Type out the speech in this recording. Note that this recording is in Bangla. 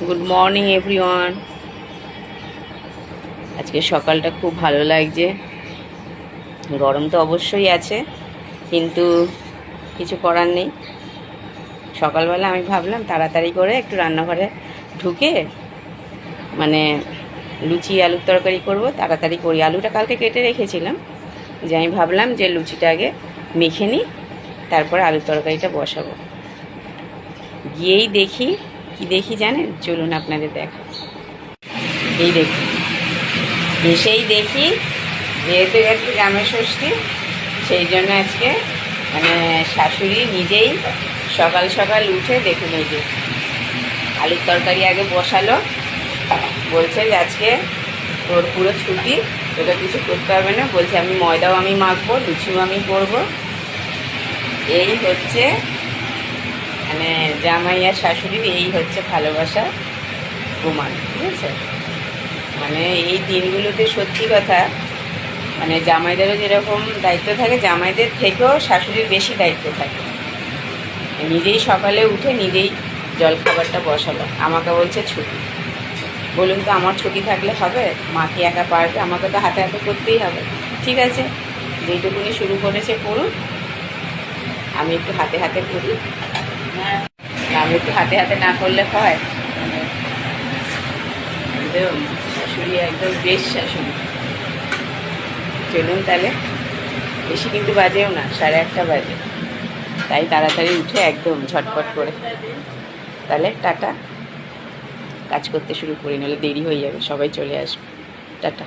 Good morning everyone. আজকে সকালটা খুব ভালো লাগছে। গরম তো অবশ্যই আছে, কিন্তু কিছু করার নেই। সকালবেলা আমি ভাবলাম তাড়াতাড়ি করে একটু রান্নাঘরে ঢুকে মানে লুচি আলুর তরকারি করব, তাড়াতাড়ি করি। আলুটা কালকে কেটে রেখেছিলাম, যে আমি ভাবলাম যে লুচিটা আগে মেখে নিই, তারপরে আলুর তরকারিটা বসাবো। গিয়েই দেখি, কি দেখি জানেন? চলুন আপনাদের দেখা। এই দেখি, এসেই দেখি, যেহেতু একটু গ্রামের ষষ্ঠী, সেই জন্য আজকে মানে শাশুড়ি নিজেই সকাল সকাল উঠে দেখুন এই যে আলুর তরকারি আগে বসালো। বলছে যে আজকে তোর পুরো ছুটি, তোকে কিছু করতে হবে না। বলছে আমি ময়দাও আমি মাখবো, লুচিও আমি করবো। এই হচ্ছে মানে জামাই আর শাশুড়ির এই হচ্ছে ভালোবাসা প্রমাণ, ঠিক আছে? মানে এই দিনগুলোতে সত্যি কথা, মানে জামাইদেরও যেরকম দায়িত্ব থাকে, জামাইদের থেকেও শাশুড়ির বেশি দায়িত্ব থাকে। নিজেই সকালে উঠে নিজেই জলখাবারটা বসালো। আমাকে বলছে ছুটি। বলুন তো, আমার ছুটি থাকলে হবে? মা কি একা পারবে? আমাকে তো হাতে হাতে করতেই হবে। ঠিক আছে, যেইটুকুনি শুরু করেছে করুন, আমি একটু হাতে হাতে করি। আমি একটু হাতে হাতে না করলে হয়? একদম শাশুড়ি, একদম বেশ শাশুড়ি। চলুন তাহলে, বেশি কিন্তু বাজেও না, 1:30 বাজে। তাই তাড়াতাড়ি উঠে একদম ঝটপট করে তাহলে টাটা, কাজ করতে শুরু করি, নাহলে দেরি হয়ে যাবে, সবাই চলে আসবে। টাটা।